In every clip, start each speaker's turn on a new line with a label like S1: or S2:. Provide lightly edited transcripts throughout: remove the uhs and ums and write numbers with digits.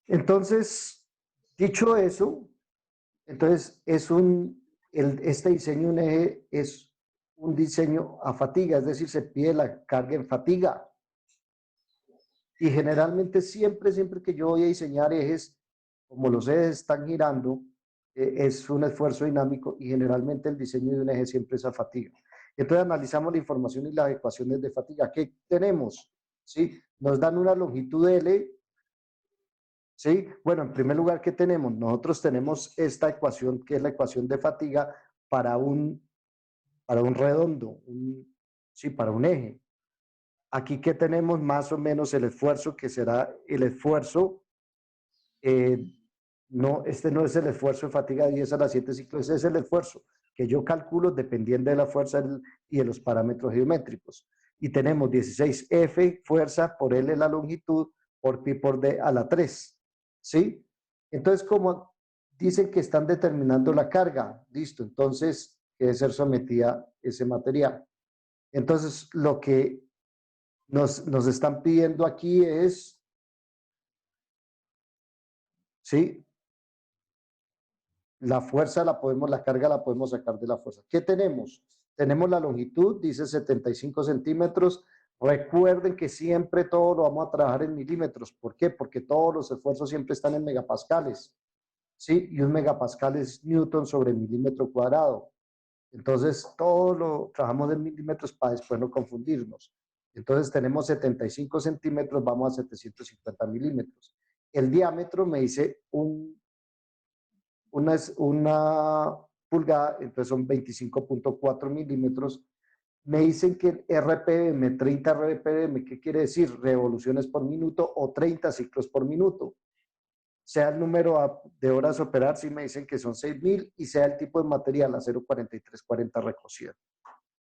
S1: Entonces, dicho eso, entonces este diseño un eje es un diseño a fatiga, es decir, se pide la carga en fatiga. Y generalmente siempre que yo voy a diseñar ejes, como los ejes están girando, es un esfuerzo dinámico y generalmente el diseño de un eje siempre es a fatiga. Entonces analizamos la información y las ecuaciones de fatiga. ¿Qué tenemos? ¿Sí? Nos dan una longitud L. ¿Sí? Bueno, en primer lugar, ¿qué tenemos? Nosotros tenemos esta ecuación, que es la ecuación de fatiga para para un redondo, sí, para un eje. Aquí que tenemos más o menos el esfuerzo, que será el esfuerzo, no, este no es el esfuerzo de fatiga de 10 a la 7 ciclos, ese es el esfuerzo que yo calculo dependiendo de la fuerza y de los parámetros geométricos. Y tenemos 16F, fuerza, por L la longitud, por pi por D a la 3. ¿Sí? Entonces, como dicen que están determinando la carga, listo, entonces debe ser sometida ese material. Entonces, lo que nos están pidiendo aquí es, ¿sí? La fuerza la carga la podemos sacar de la fuerza. ¿Qué tenemos? Tenemos la longitud, dice 75 centímetros. Recuerden que siempre todo lo vamos a trabajar en milímetros. ¿Por qué? Porque todos los esfuerzos siempre están en megapascales. ¿Sí? Y un megapascal es newton sobre milímetro cuadrado. Entonces, todo lo trabajamos en milímetros para después no confundirnos. Entonces, tenemos 75 centímetros, vamos a 750 milímetros. El diámetro me dice una pulgada, entonces son 25.4 milímetros. Me dicen que el RPM, 30 RPM, ¿qué quiere decir? Revoluciones por minuto o 30 ciclos por minuto. Sea el número de horas a operar, si me dicen que son 6.000 y sea el tipo de material, acero 4340 recocido.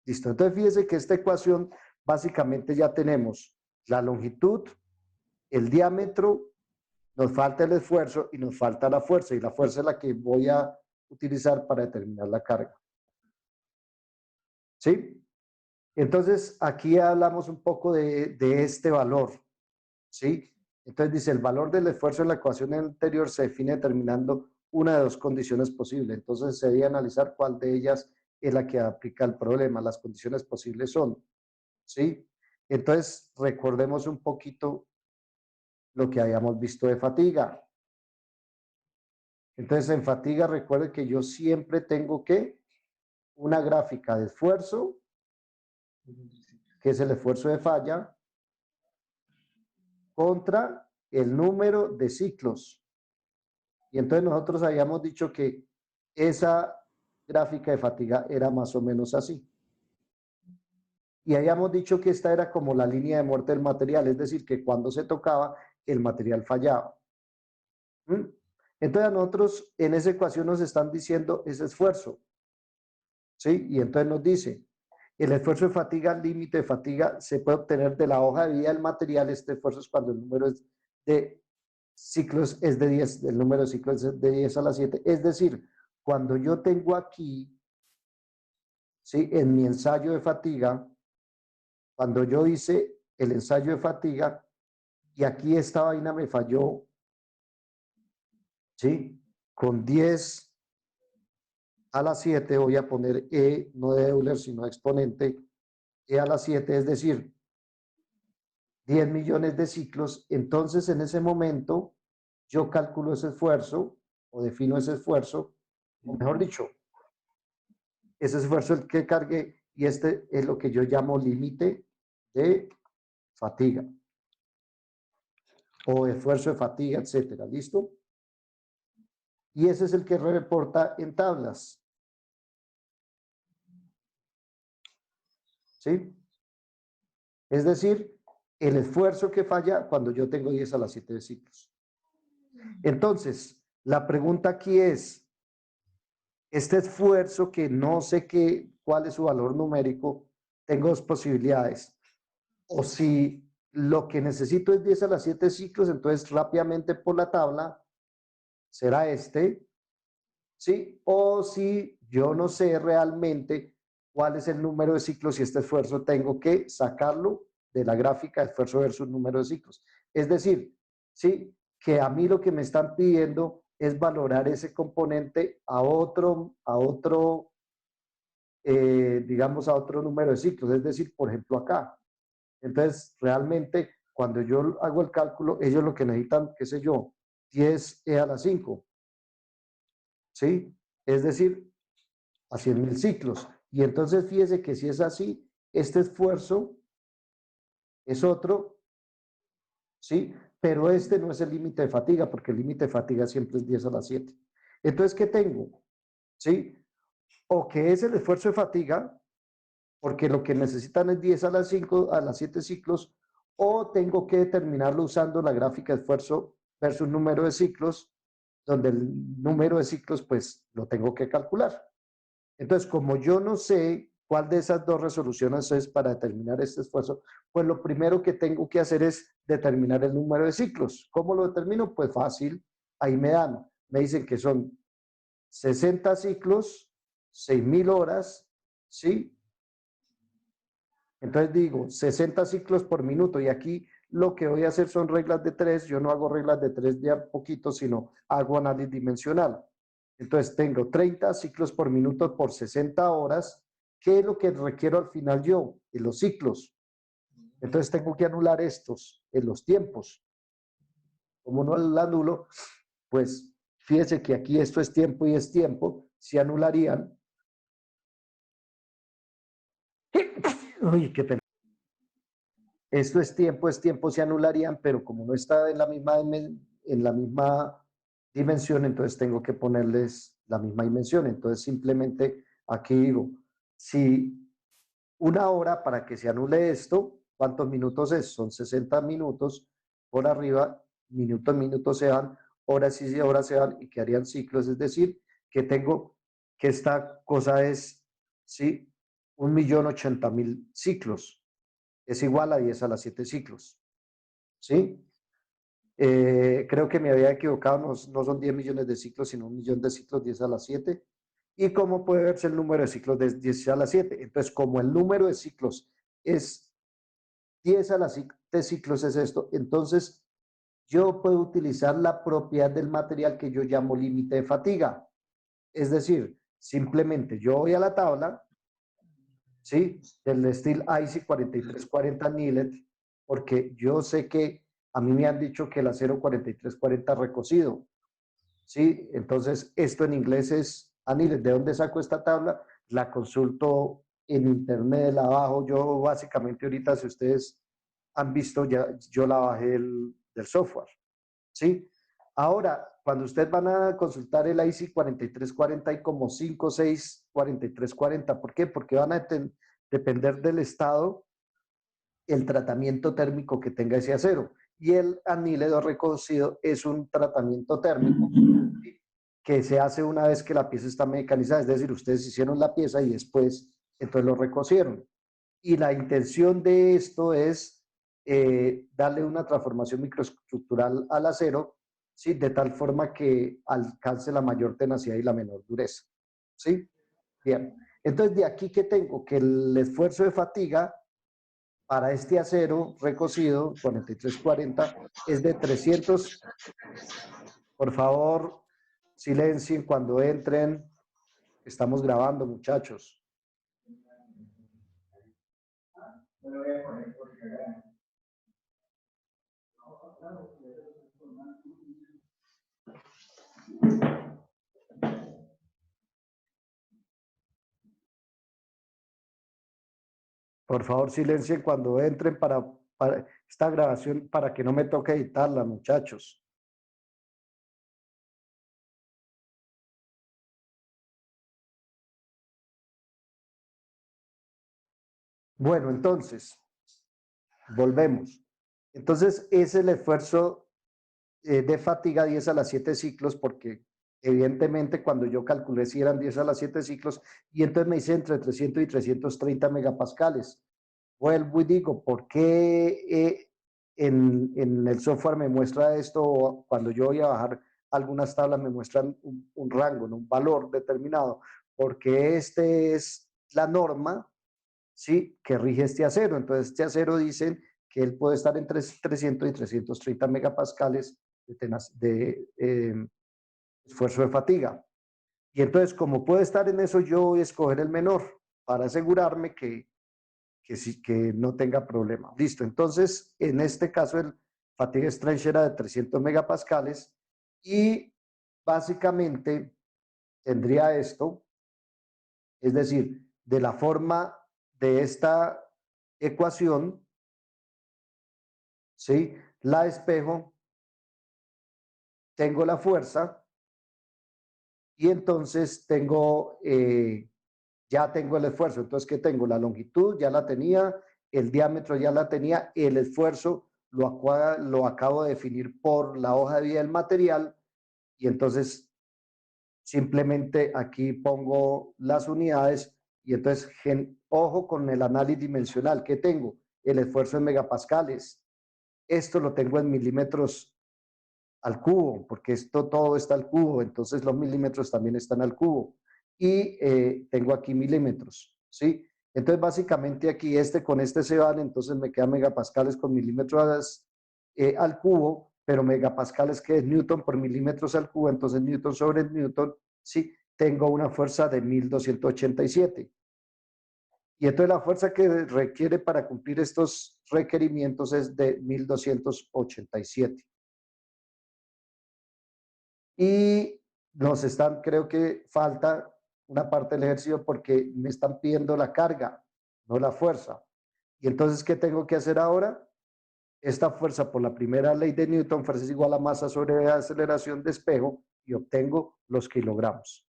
S1: Listo, entonces fíjese que esta ecuación básicamente ya tenemos la longitud, el diámetro, nos falta el esfuerzo y nos falta la fuerza, y la fuerza es la que voy a utilizar para determinar la carga. ¿Sí? Entonces, aquí hablamos un poco de este valor. ¿Sí? Entonces dice, el valor del esfuerzo en la ecuación anterior se define determinando una de dos condiciones posibles. Entonces, se debe analizar cuál de ellas es la que aplica el problema. Las condiciones posibles son, ¿sí? Entonces, recordemos un poquito lo que habíamos visto de fatiga. Entonces, en fatiga, recuerden que yo siempre tengo que una gráfica de esfuerzo, que es el esfuerzo de falla, contra el número de ciclos. Y entonces nosotros habíamos dicho que esa gráfica de fatiga era más o menos así. Y habíamos dicho que esta era como la línea de muerte del material, es decir, que cuando se tocaba, el material fallaba. Entonces a nosotros en esa ecuación nos están diciendo ese esfuerzo. ¿Sí? Y entonces nos dice, el esfuerzo de fatiga, límite de fatiga, se puede obtener de la hoja de vida del material. Este esfuerzo es cuando el número de ciclos es de 10, el número de ciclos es de 10 a la 7. Es decir, cuando yo tengo aquí, ¿sí? En mi ensayo de fatiga, cuando yo hice el ensayo de fatiga y aquí esta vaina me falló, ¿sí? Con 10 a la 7 voy a poner E, no de Euler, sino exponente, E a la 7, es decir, 10 millones de ciclos. Entonces, en ese momento, yo calculo ese esfuerzo o defino ese esfuerzo, o mejor dicho, ese esfuerzo el que cargue, y este es lo que yo llamo límite de fatiga o esfuerzo de fatiga, etcétera. ¿Listo? Y ese es el que reporta en tablas. ¿Sí? Es decir, el esfuerzo que falla cuando yo tengo 10 a la 7 de ciclos. Entonces, la pregunta aquí es, este esfuerzo que no sé cuál es su valor numérico, tengo dos posibilidades. O si lo que necesito es 10 a la 7 ciclos, entonces rápidamente por la tabla será este, ¿sí? O si yo no sé realmente cuál es el número de ciclos y este esfuerzo tengo que sacarlo de la gráfica de esfuerzo versus número de ciclos. Es decir, ¿sí? que a mí lo que me están pidiendo es valorar ese componente digamos, a otro número de ciclos, es decir, por ejemplo, acá. Entonces, realmente, cuando yo hago el cálculo, ellos lo que necesitan, qué sé yo, 10 a la 5, ¿sí? Es decir, a 100.000 ciclos. Y entonces, fíjese que si es así, este esfuerzo es otro, ¿sí? Pero este no es el límite de fatiga, porque el límite de fatiga siempre es 10 a la 7. Entonces, ¿qué tengo? ¿Sí? O que es el esfuerzo de fatiga, porque lo que necesitan es 10 a las 5, a las 7 ciclos, o tengo que determinarlo usando la gráfica de esfuerzo versus número de ciclos, donde el número de ciclos pues lo tengo que calcular. Entonces, como yo no sé cuál de esas dos resoluciones es para determinar este esfuerzo, pues lo primero que tengo que hacer es determinar el número de ciclos. ¿Cómo lo determino? Pues fácil, ahí me dicen que son 60 ciclos, 6.000 horas, ¿sí? Entonces digo, 60 ciclos por minuto y aquí lo que voy a hacer son reglas de 3. Yo no hago reglas de 3 de a poquito, sino hago análisis dimensional. Entonces tengo 30 ciclos por minuto por 60 horas. ¿Qué es lo que requiero al final yo? En los ciclos. Entonces tengo que anular estos en los tiempos. Como no lo anulo, pues fíjese que aquí esto es tiempo y es tiempo. Si anularían. Uy, qué pena. Esto es tiempo, se anularían, pero como no está en la misma dimensión, entonces tengo que ponerles la misma dimensión. Entonces simplemente aquí digo, si una hora para que se anule esto, ¿cuántos minutos es? Son 60 minutos por arriba, minutos se van, horas y horas se van y quedarían ciclos, es decir, que tengo que esta cosa es, ¿sí? 1.080.000 ciclos es igual a 10 a las 7 ciclos, ¿sí? Creo que me había equivocado, no, no son 10 millones de ciclos, sino 1.000.000 de ciclos, 10 a las 7. ¿Y cómo puede verse el número de ciclos de 10 a las 7? Entonces, como el número de ciclos es 10 a las 7 ciclos es esto, entonces yo puedo utilizar la propiedad del material que yo llamo límite de fatiga. Es decir, simplemente yo voy a la tabla, ¿sí? Del Steel IC 4340 Nillet, porque yo sé que a mí me han dicho que el acero 4340 recocido, ¿sí? Entonces, esto en inglés es Nillet. ¿De dónde saco esta tabla? La consulto en internet, la bajo. Yo básicamente ahorita, si ustedes han visto, ya yo la bajé del software, ¿sí? Ahora, cuando ustedes van a consultar el IC 4340 hay como 5 o 6 4340. ¿Por qué? Porque van a depender del estado, el tratamiento térmico que tenga ese acero. Y el anhílido recocido es un tratamiento térmico que se hace una vez que la pieza está mecanizada. Es decir, ustedes hicieron la pieza y después, entonces lo recocieron. Y la intención de esto es darle una transformación microestructural al acero, ¿sí? De tal forma que alcance la mayor tenacidad y la menor dureza. ¿Sí? Bien. Entonces, de aquí que tengo que el esfuerzo de fatiga para este acero recocido, 4340, es de 300. Por favor, silencien cuando entren. Estamos grabando, muchachos. Por favor, silencien cuando entren para esta grabación, para que no me toque editarla, muchachos. Bueno, entonces, volvemos. Entonces, es el esfuerzo de fatiga 10 a las 7 ciclos, porque evidentemente cuando yo calculé si eran 10 a las 7 ciclos, y entonces me hice entre 300 y 330 megapascales. Vuelvo y digo, ¿por qué en el software me muestra esto? Cuando yo voy a bajar algunas tablas me muestran un rango, ¿no? Un valor determinado, porque este es la norma, ¿sí? Que rige este acero. Entonces, este acero dicen que él puede estar entre 300 y 330 megapascales esfuerzo de fatiga. Y entonces, como puede estar en eso, yo voy a escoger el menor para asegurarme que no tenga problema. Listo. Entonces, en este caso, el fatiga strength era de 300 megapascales y básicamente tendría esto, es decir, de la forma de esta ecuación, ¿sí? La despejo, tengo la fuerza y entonces ya tengo el esfuerzo. Entonces, ¿qué tengo? La longitud ya la tenía, el diámetro ya la tenía, el esfuerzo lo acabo de definir por la hoja de vida del material y entonces simplemente aquí pongo las unidades y entonces, ojo con el análisis dimensional. ¿Qué tengo? El esfuerzo en megapascales. Esto lo tengo en milímetros al cubo, porque esto todo está al cubo, entonces los milímetros también están al cubo. Y tengo aquí milímetros, ¿sí? Entonces, básicamente aquí con este se van, entonces me quedan megapascales con milímetros al cubo, pero megapascales que es newton por milímetros al cubo, entonces newton sobre newton, ¿sí? Tengo una fuerza de 1287. Y entonces la fuerza que requiere para cumplir estos requerimientos es de 1287. Y creo que falta una parte del ejercicio porque me están pidiendo la carga, no la fuerza. Y entonces, ¿qué tengo que hacer ahora? Esta fuerza por la primera ley de Newton, fuerza es igual a masa sobre aceleración de espejo y obtengo los kilogramos.